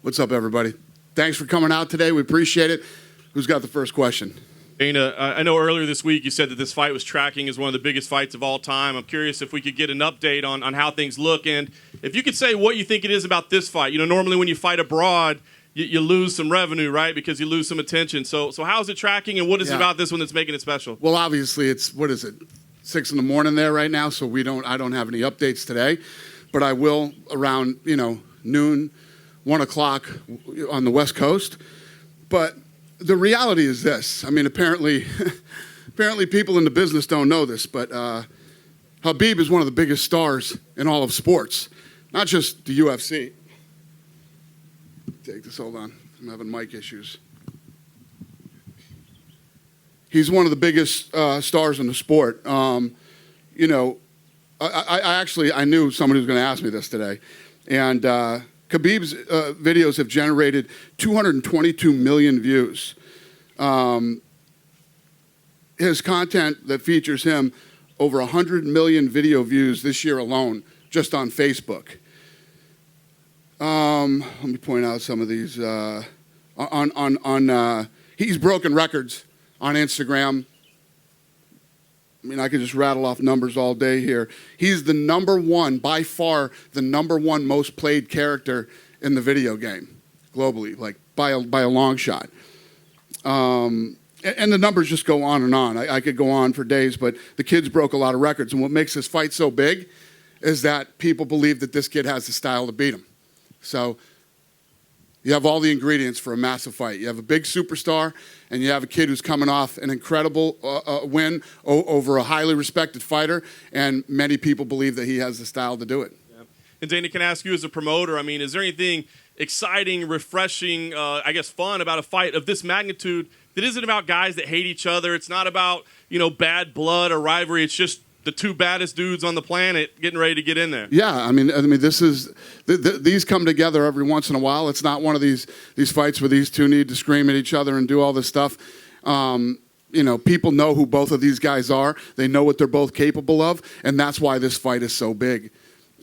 What's up, everybody? Thanks for coming out today. We appreciate it. Who's got the first question? Dana, I know earlier this week you said that this fight was tracking as one of the biggest fights of all time. I'm curious if we could get an update on how things look, and if you could say what you think it is about this fight. You know, normally when you fight abroad, you lose some revenue, right, because you lose some attention. So how's it tracking, and what is it about this one that's making it special? Well, obviously, it's, 6 in the morning there right now, so I don't have any updates today, but I will around, noon, 1 o'clock on the West Coast. But the reality is this. I mean, apparently people in the business don't know this, but Khabib is one of the biggest stars in all of sports, not just the UFC. Take this, hold on. I'm having mic issues. He's one of the biggest stars in the sport. I knew somebody was going to ask me this today. And Khabib's videos have generated 222 million views. His content that features him, over 100 million video views this year alone, just on Facebook. Let me point out some of these. He's broken records on Instagram. I mean, I could just rattle off numbers all day here. He's the by far the number one most played character in the video game globally, like by a long shot. And the numbers just go on and on. I could go on for days, but the kid's broke a lot of records. And what makes this fight so big is that people believe that this kid has the style to beat him. So you have all the ingredients for a massive fight. You have a big superstar, and you have a kid who's coming off an incredible win over a highly respected fighter, and many people believe that he has the style to do it. Yeah. And Dana, can I ask you as a promoter, I mean, is there anything exciting, refreshing, fun about a fight of this magnitude that isn't about guys that hate each other? It's not about, bad blood or rivalry. It's just the two baddest dudes on the planet getting ready to get in there. Yeah, I mean, this is these come together every once in a while. It's not one of these fights where these two need to scream at each other and do all this stuff. People know who both of these guys are. They know what they're both capable of, and that's why this fight is so big.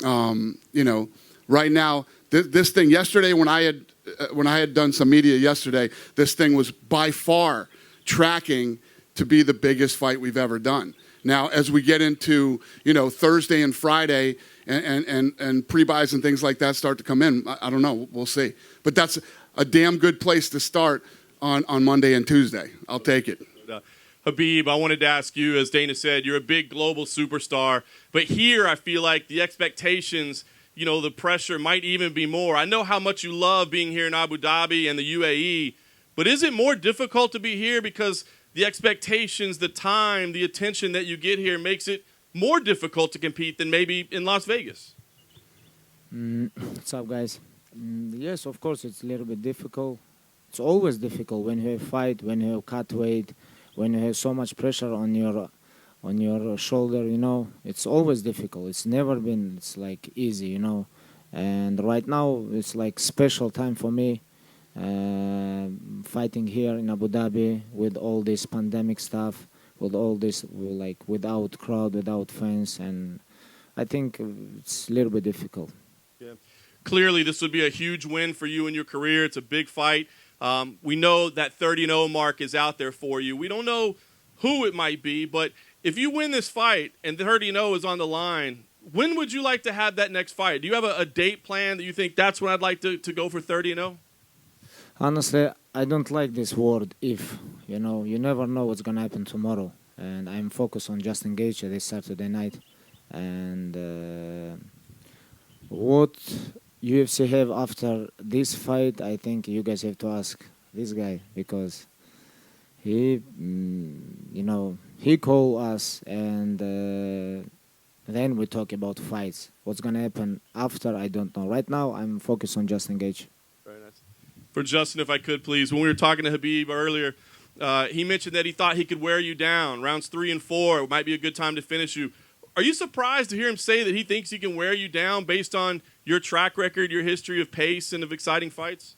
Right now, this thing yesterday when I had done some media yesterday, this thing was by far tracking to be the biggest fight we've ever done. Now, as we get into, Thursday and Friday and pre-buys and things like that start to come in, I don't know. We'll see. But that's a damn good place to start on Monday and Tuesday. I'll take it. Khabib, I wanted to ask you, as Dana said, you're a big global superstar. But here I feel like the expectations, the pressure might even be more. I know how much you love being here in Abu Dhabi and the UAE. But is it more difficult to be here because the expectations, the time, the attention that you get here makes it more difficult to compete than maybe in Las Vegas? What's up, guys? Yes, of course, it's a little bit difficult. It's always difficult when you have fight, when you have cut weight, when you have so much pressure on your shoulder. It's always difficult. It's never been. It's like easy, And right now, it's like special time for me. Fighting here in Abu Dhabi with all this pandemic stuff, with all this without crowd, without fans, and I think it's a little bit difficult. Yeah, clearly this would be a huge win for you in your career. It's a big fight. We know that 30-0 mark is out there for you. We don't know who it might be, but if you win this fight and 30-0 is on the line, when would you like to have that next fight? Do you have a date plan that you think that's when I'd like to go for 30-0? Honestly, I don't like this word if. You never know what's going to happen tomorrow. And I'm focused on Justin Gaethje this Saturday night. And what UFC have after this fight, I think you guys have to ask this guy. Because he called us and then we talk about fights. What's going to happen after, I don't know. Right now, I'm focused on Justin Gaethje. Very nice. For Justin, if I could, please. When we were talking to Khabib earlier, he mentioned that he thought he could wear you down. Rounds 3 and 4 might be a good time to finish you. Are you surprised to hear him say that he thinks he can wear you down based on your track record, your history of pace and of exciting fights?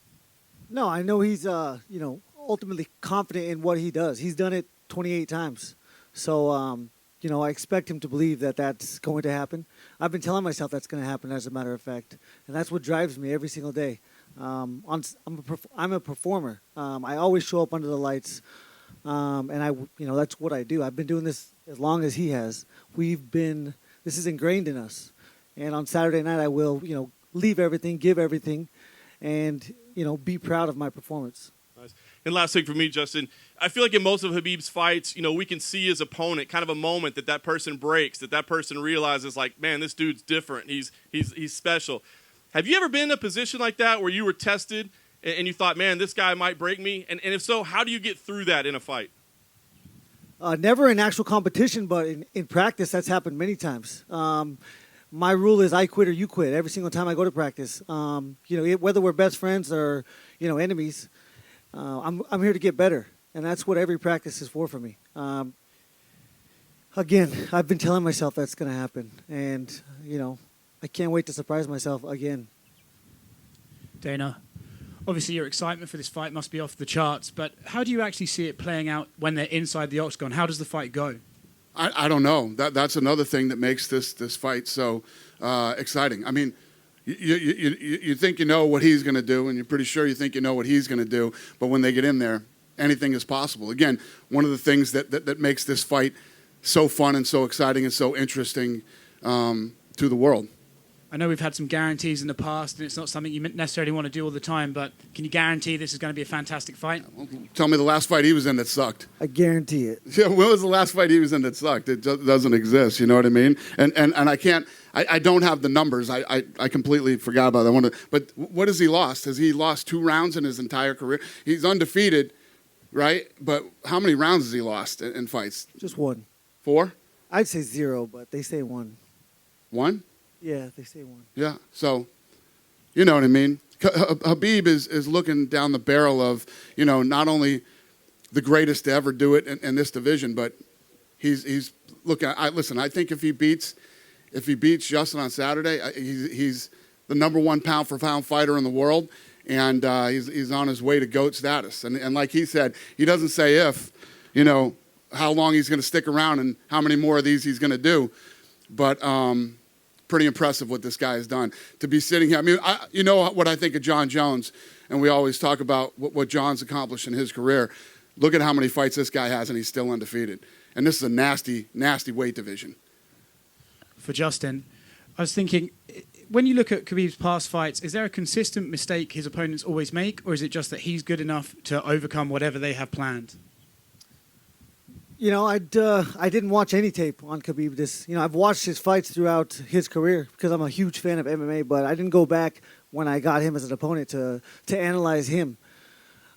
No, I know he's, ultimately confident in what he does. He's done it 28 times. So, I expect him to believe that that's going to happen. I've been telling myself that's going to happen, as a matter of fact. And that's what drives me every single day. I'm a performer. I always show up under the lights, and that's what I do. I've been doing this as long as he has. This is ingrained in us. And on Saturday night, I will, leave everything, give everything, and, be proud of my performance. Nice. And last thing for me, Justin, I feel like in most of Khabib's fights, we can see his opponent kind of a moment that person breaks, that person realizes, like, man, this dude's different. He's special. Have you ever been in a position like that where you were tested and you thought, man, this guy might break me? And if so, how do you get through that in a fight? Never in actual competition, but in practice, that's happened many times. My rule is I quit or you quit every single time I go to practice. Whether we're best friends or, enemies, I'm here to get better. And that's what every practice is for me. Again, I've been telling myself that's going to happen. And, I can't wait to surprise myself again. Dana, obviously your excitement for this fight must be off the charts, but how do you actually see it playing out when they're inside the octagon? How does the fight go? I don't know. That's another thing that makes this fight so exciting. I mean, you think you know what he's going to do, and you're pretty sure you think you know what he's going to do, but when they get in there, anything is possible. Again, one of the things that makes this fight so fun and so exciting and so interesting to the world. I know we've had some guarantees in the past, and it's not something you necessarily want to do all the time, but can you guarantee this is going to be a fantastic fight? Tell me the last fight he was in that sucked. I guarantee it. Yeah, when was the last fight he was in that sucked? It doesn't exist, you know what I mean? And I don't have the numbers. I completely forgot about that. But what has he lost? Has he lost 2 rounds in his entire career? He's undefeated, right? But how many rounds has he lost in fights? Just 1. 4? I'd say 0, but they say 1. 1? Yeah, they say 1. Yeah, so you know what I mean. Khabib is looking down the barrel of, not only the greatest to ever do it in this division, but he's looking. Listen, I think if he beats Justin on Saturday, he's the #1 pound for pound fighter in the world, and he's on his way to GOAT status. And like he said, he doesn't say if, how long he's going to stick around and how many more of these he's going to do, but. Pretty impressive what this guy has done. To be sitting here, I mean, you know what I think of John Jones, and we always talk about what John's accomplished in his career. Look at how many fights this guy has, and he's still undefeated. And this is a nasty, nasty weight division. For Justin, I was thinking, when you look at Khabib's past fights, is there a consistent mistake his opponents always make, or is it just that he's good enough to overcome whatever they have planned? I didn't watch any tape on Khabib. I've watched his fights throughout his career because I'm a huge fan of MMA, but I didn't go back when I got him as an opponent to analyze him.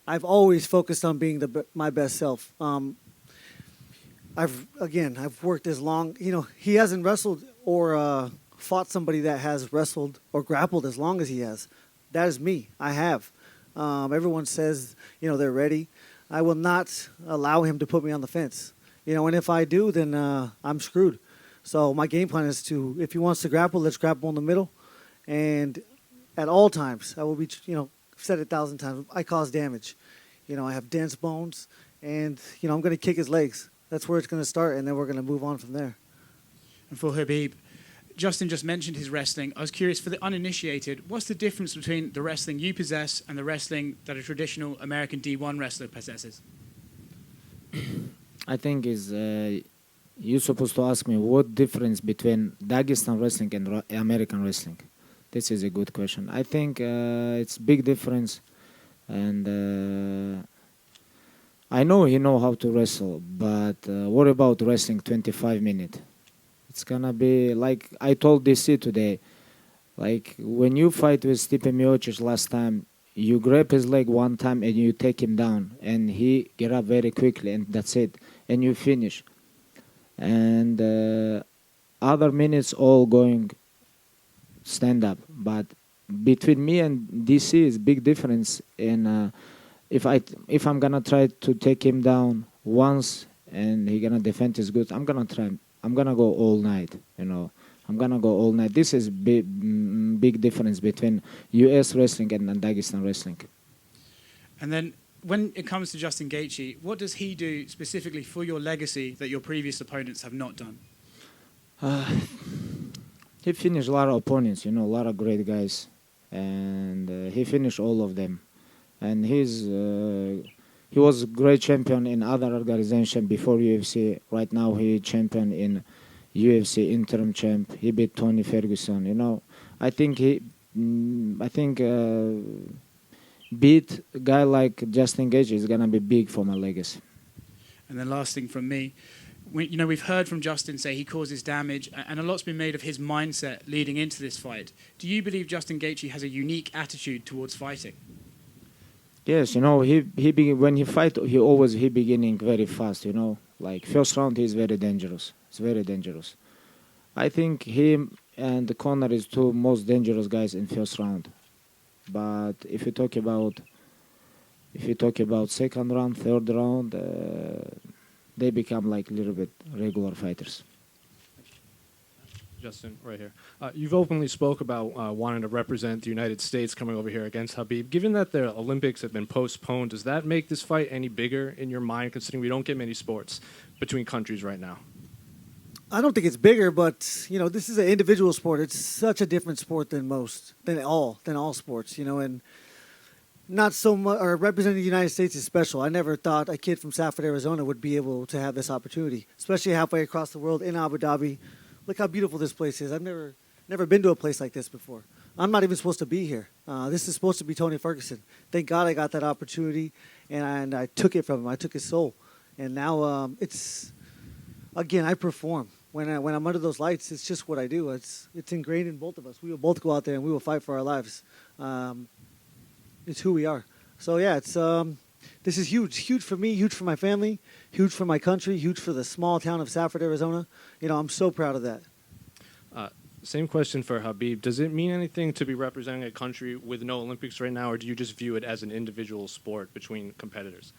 I've always focused on being my best self. I've worked as long. He hasn't wrestled or fought somebody that has wrestled or grappled as long as he has. That is me. I have. Everyone says they're ready. I will not allow him to put me on the fence. And if I do, then I'm screwed. So my game plan is if he wants to grapple, let's grapple in the middle. And at all times, I will be, I've said it 1,000 times, I cause damage. I have dense bones, and, I'm going to kick his legs. That's where it's going to start, and then we're going to move on from there. And for Khabib, Justin just mentioned his wrestling. I was curious, for the uninitiated, what's the difference between the wrestling you possess and the wrestling that a traditional American D1 wrestler possesses? I think you're supposed to ask me what difference between Dagestan wrestling and American wrestling. This is a good question. I think it's big difference, and I know he know how to wrestle, but what about wrestling 25 minutes? It's gonna be like I told DC today, like when you fight with Stipe Miocic last time, you grab his leg one time and you take him down, and he get up very quickly, and that's it, and you finish. And other minutes all going stand up, but between me and DC is big difference. And if I'm gonna try to take him down once and he gonna defend his goods, I'm gonna try. I'm gonna go all night, I'm gonna go all night. This is big difference between U.S. wrestling and Dagestan wrestling. And then when it comes to Justin Gaethje, what does he do specifically for your legacy that your previous opponents have not done? He finished a lot of opponents, a lot of great guys. and he finished all of them. And he was a great champion in other organization before UFC. Right now he champion in UFC interim champ. He beat Tony Ferguson. You know, I think beat a guy like Justin Gaethje is gonna be big for my legacy. And then last thing from me, we've heard from Justin say he causes damage, and a lot's been made of his mindset leading into this fight. Do you believe Justin Gaethje has a unique attitude towards fighting? Yes, you know, when he fight, he beginning very fast. You know, like first round he's very dangerous. It's very dangerous. I think him and Conor is two most dangerous guys in first round. But if you talk about second round, third round, they become like a little bit regular fighters. Justin, right here. You've openly spoke about wanting to represent the United States coming over here against Khabib. Given that the Olympics have been postponed, does that make this fight any bigger in your mind, considering we don't get many sports between countries right now? I don't think it's bigger, but you know, this is an individual sport. It's such a different sport than all sports. You know, and not so much. Or representing the United States is special. I never thought a kid from Safford, Arizona, would be able to have this opportunity, especially halfway across the world in Abu Dhabi. Look how beautiful this place is. I've never been to a place like this before. I'm not even supposed to be here. This is supposed to be Tony Ferguson. Thank God I got that opportunity, and I took it from him. I took his soul, and now again I perform. When I'm under those lights, it's just what I do. It's ingrained in both of us. We will both go out there and we will fight for our lives. It's who we are. So yeah, this is huge for me, huge for my family, huge for my country, huge for the small town of Safford, Arizona. You know, I'm so proud of that. Same question for Khabib. Does it mean anything to be representing a country with no Olympics right now, or do you just view it as an individual sport between competitors?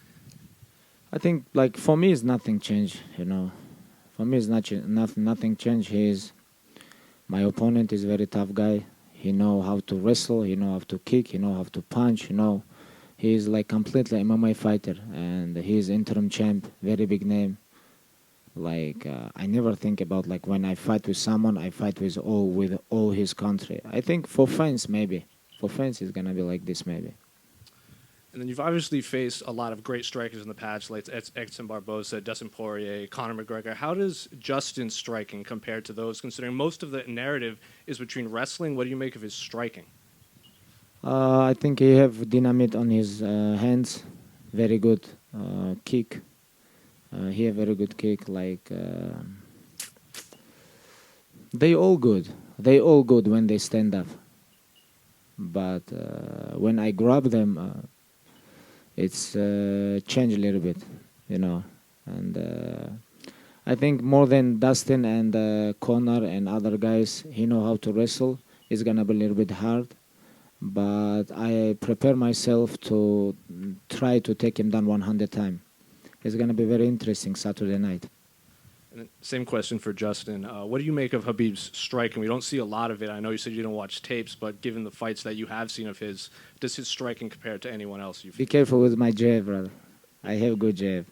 I think, like, for me, it's nothing changed, you know. For me, it's nothing changed. My opponent is a very tough guy. He know how to wrestle, he know how to kick, he know how to punch, you know. He's like completely MMA fighter, and he's interim champ, very big name. Like, I never think about, like, when I fight with someone, I fight with all his country. I think for fans, maybe. For fans, it's gonna be like this, maybe. And then you've obviously faced a lot of great strikers in the past, like Edson Barboza, Dustin Poirier, Conor McGregor. How does Justin's striking compare to those, considering most of the narrative is between wrestling? What do you make of his striking? I think he have dynamite on his hands, very good kick. He have very good kick. Like they all good. They all good when they stand up. But when I grab them, it's changed a little bit, you know. And I think more than Dustin and Conor and other guys, he know how to wrestle. It's gonna be a little bit hard. But I prepare myself to try to take him down 100 times. It's going to be very interesting Saturday night. And then same question for Justin. What do you make of Khabib's striking? We don't see a lot of it. I know you said you don't watch tapes, but given the fights that you have seen of his, does his striking compare to anyone else you've Be careful with my jab, brother. I have good jab.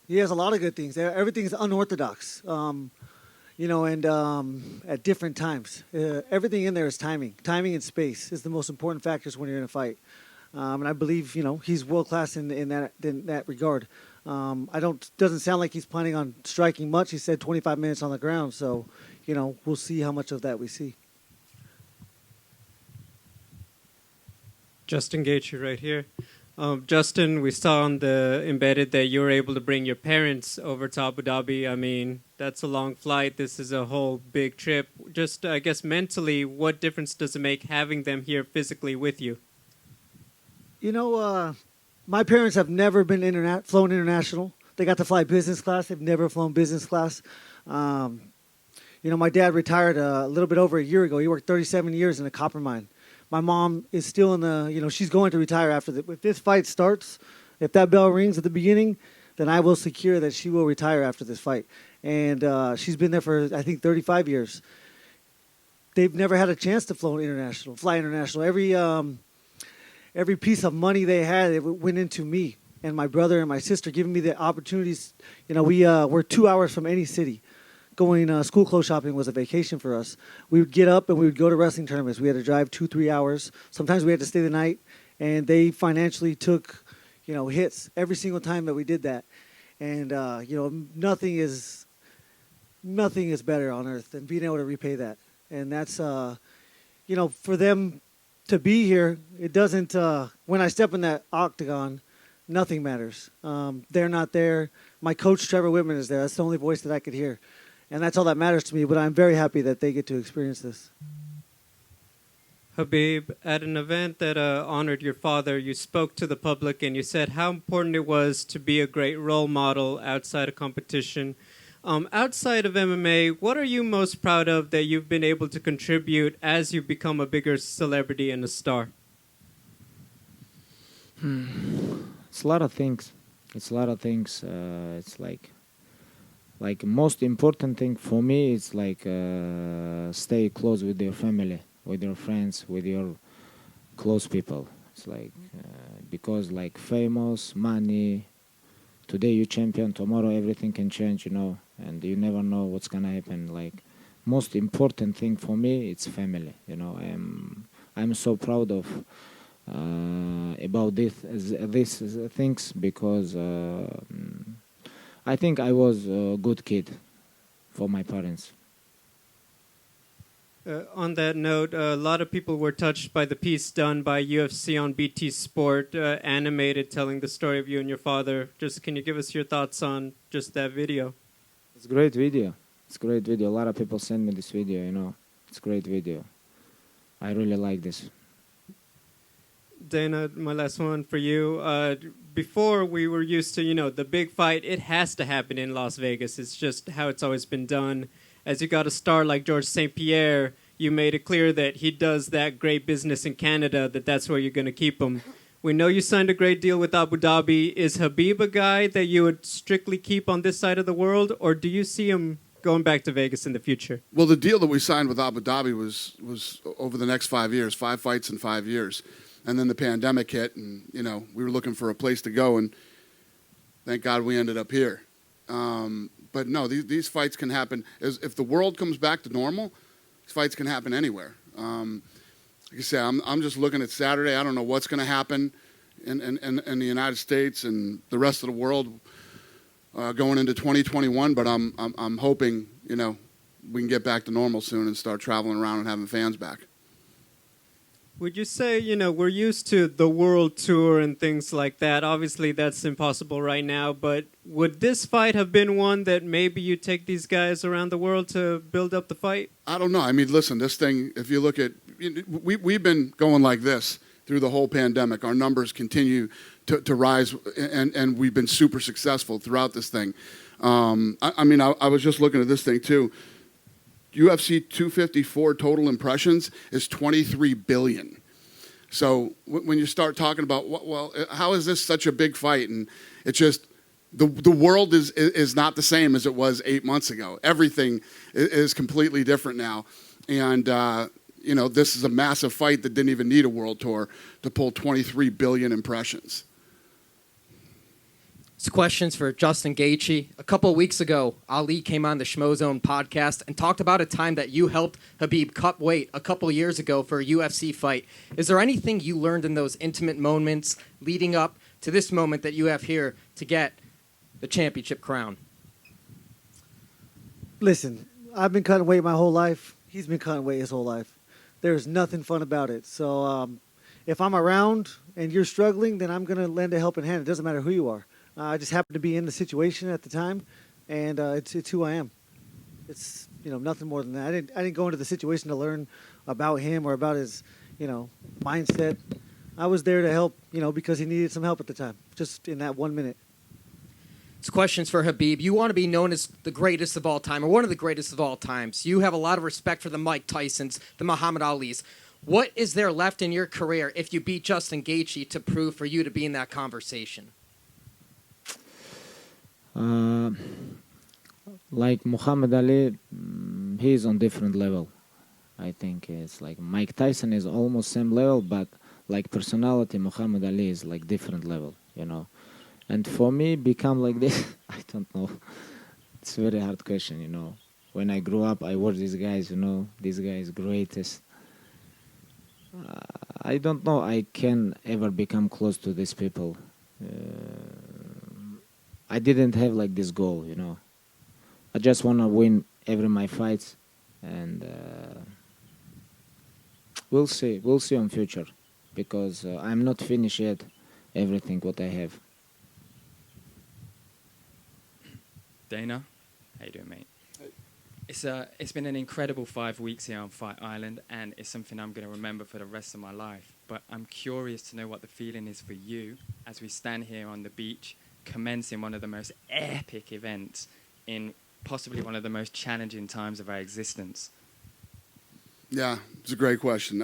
He has a lot of good things. Everything's unorthodox. You know, and at different times. Everything in there is timing. Timing and space is the most important factors when you're in a fight. And I believe, you know, he's world-class in that regard. Doesn't sound like he's planning on striking much. He said 25 minutes on the ground. So, you know, we'll see how much of that we see. Justin Gaethje right here. Justin, we saw on the embedded that you were able to bring your parents over to Abu Dhabi. I mean, that's a long flight. This is a whole big trip. Just, I guess, mentally, what difference does it make having them here physically with you? You know, my parents have never been flown international. They got to fly business class. They've never flown business class. You know, my dad retired a little bit over a year ago. He worked 37 years in a copper mine. My mom is still in the, you know, she's going to retire after if this fight starts. If that bell rings at the beginning, then I will secure that she will retire after this fight. And she's been there for, I think, 35 years. They've never had a chance to fly international. Every piece of money they had, it went into me and my brother and my sister, giving me the opportunities. You know, we're 2 hours from any city. going school clothes shopping was a vacation for us. We would get up and we would go to wrestling tournaments. We had to drive 2-3 hours. Sometimes we had to stay the night, and they financially took, hits every single time that we did that. And nothing is better on earth than being able to repay that. And that's for them to be here. It doesn't. When I step in that octagon, nothing matters. They're not there. My coach Trevor Whitman is there. That's the only voice that I could hear. And that's all that matters to me, but I'm very happy that they get to experience this. Khabib, at an event that honored your father, you spoke to the public and you said how important it was to be a great role model outside of competition. Outside of MMA, what are you most proud of that you've been able to contribute as you become a bigger celebrity and a star? It's a lot of things. It's like most important thing for me is stay close with your family, with your friends, with your close people. It's because famous, money, today you champion, tomorrow everything can change, and you never know what's gonna happen. Most important thing for me, it's family. I'm so proud of about these things because I think I was a good kid for my parents. On that note, a lot of people were touched by the piece done by UFC on BT Sport, animated, telling the story of you and your father. Can you give us your thoughts on just that video? It's a great video. A lot of people send me this video, It's a great video. I really like this. Dana, my last one for you. Before we were used to, the big fight, it has to happen in Las Vegas. It's just how it's always been done. As you got a star like Georges St-Pierre, you made it clear that he does that great business in Canada, that's where you're going to keep him. We know you signed a great deal with Abu Dhabi. Is Khabib a guy that you would strictly keep on this side of the world, or do you see him going back to Vegas in the future? Well, the deal that we signed with Abu Dhabi was over the next 5 years, 5 fights in 5 years. And then the pandemic hit, and, we were looking for a place to go, and thank God we ended up here. But no, these fights can happen. If the world comes back to normal, these fights can happen anywhere. Like I say, I'm just looking at Saturday. I don't know what's going to happen in the United States and the rest of the world going into 2021, but I'm hoping, we can get back to normal soon and start traveling around and having fans back. Would you say, we're used to the world tour and things like that. Obviously, that's impossible right now. But would this fight have been one that maybe you take these guys around the world to build up the fight? I don't know. I mean, listen, this thing, if you look at, we've been going like this through the whole pandemic. Our numbers continue to rise, and we've been super successful throughout this thing. I was just looking at this thing, too. UFC 254 total impressions is 23 billion. So when you start talking about, how is this such a big fight? And it's just, the world is not the same as it was 8 months ago. Everything is completely different now. And, this is a massive fight that didn't even need a world tour to pull 23 billion impressions. It's questions for Justin Gaethje. A couple of weeks ago, Ali came on the Schmozone podcast and talked about a time that you helped Khabib cut weight a couple of years ago for a UFC fight. Is there anything you learned in those intimate moments leading up to this moment that you have here to get the championship crown? Listen, I've been cutting weight my whole life. He's been cutting weight his whole life. There's nothing fun about it. So if I'm around and you're struggling, then I'm going to lend a helping hand. It doesn't matter who you are. I just happened to be in the situation at the time, and it's who I am. It's nothing more than that. I didn't go into the situation to learn about him or about his mindset. I was there to help because he needed some help at the time, just in that 1 minute. It's questions for Khabib. You want to be known as the greatest of all time, or one of the greatest of all times. You have a lot of respect for the Mike Tysons, the Muhammad Alis. What is there left in your career if you beat Justin Gaethje to prove for you to be in that conversation? Like Muhammad Ali, he's on different level. I think it's like Mike Tyson is almost same level, but like personality, Muhammad Ali is like different level, And for me, become like this, I don't know. It's a very hard question, When I grew up, I watched these guys, these guys greatest. I don't know I can ever become close to these people. I didn't have like this goal, I just want to win every my fights, and we'll see on future, because I'm not finished yet everything what I have. Dana, how you doing, mate? It's been an incredible 5 weeks here on Fight Island, and it's something I'm going to remember for the rest of my life. But I'm curious to know what the feeling is for you as we stand here on the beach, commencing one of the most epic events in possibly one of the most challenging times of our existence. Yeah, it's a great question.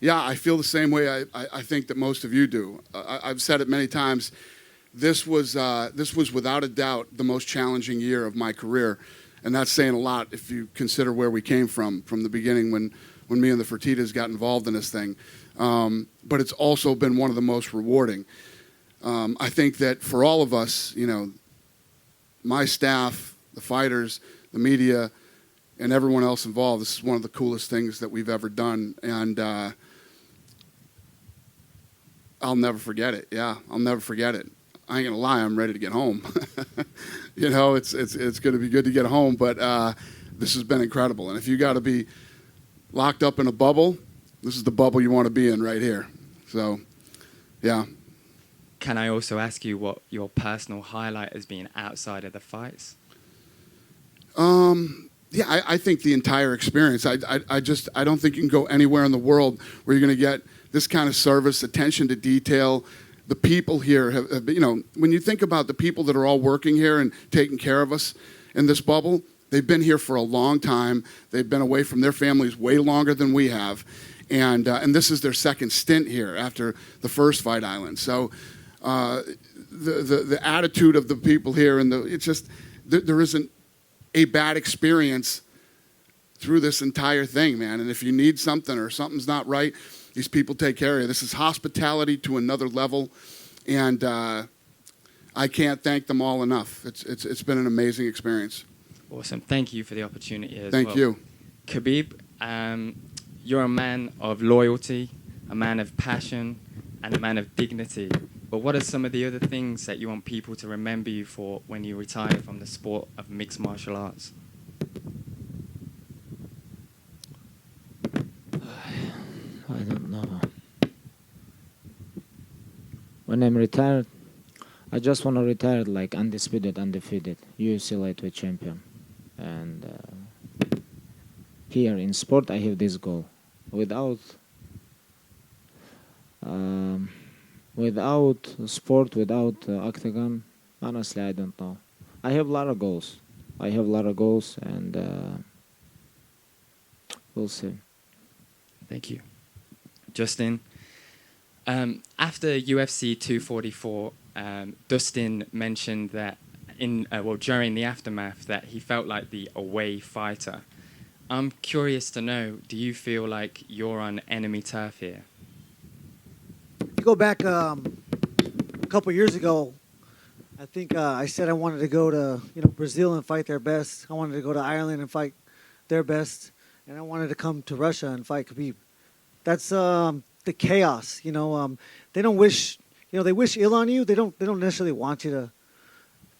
Yeah, I feel the same way I think that most of you do. I've said it many times. This was without a doubt the most challenging year of my career. And that's saying a lot if you consider where we came from the beginning when me and the Fertittas got involved in this thing. But it's also been one of the most rewarding. I think that for all of us, my staff, the fighters, the media, and everyone else involved, this is one of the coolest things that we've ever done. And I'll never forget it. Yeah, I'll never forget it. I ain't gonna lie, I'm ready to get home. It's gonna be good to get home, but this has been incredible. And if you got to be locked up in a bubble, this is the bubble you want to be in right here. So, yeah. Can I also ask you what your personal highlight has been outside of the fights? Yeah, I think the entire experience. I don't think you can go anywhere in the world where you're gonna get this kind of service, attention to detail. The people here have been, when you think about the people that are all working here and taking care of us in this bubble, they've been here for a long time. They've been away from their families way longer than we have. And this is their second stint here after the first Fight Island. So the attitude of the people here, and it's just, there isn't a bad experience through this entire thing, man. And if you need something or something's not right, these people take care of you. This is hospitality to another level, and I can't thank them all enough. It's been an amazing experience. Awesome. Thank you for the opportunity as Thank well. you. Khabib, you're a man of loyalty, a man of passion, and a man of dignity. But what are some of the other things that you want people to remember you for when you retire from the sport of mixed martial arts? I don't know. When I'm retired, I just want to retire like undisputed, undefeated UFC lightweight champion. And here in sport, I have this goal. Without sport, without octagon, honestly, I don't know. I have a lot of goals. And we'll see. Thank you. Justin, after UFC 244, Dustin mentioned that during the aftermath that he felt like the away fighter. I'm curious to know, do you feel like you're on enemy turf here? You go back a couple years ago, I think I said I wanted to go to Brazil and fight their best. I wanted to go to Ireland and fight their best, and I wanted to come to Russia and fight Khabib. That's the chaos. They don't wish they wish ill on you. They don't necessarily want you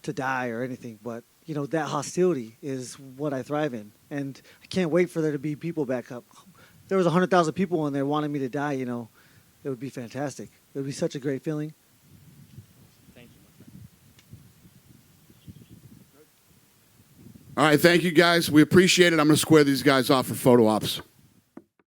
to die or anything, but that hostility is what I thrive in, and I can't wait for there to be people back up. If there was 100,000 people in there wanting me to die, it would be fantastic. It would be such a great feeling. Thank you, my friend. All right, thank you guys. We appreciate it. I'm going to square these guys off for photo ops.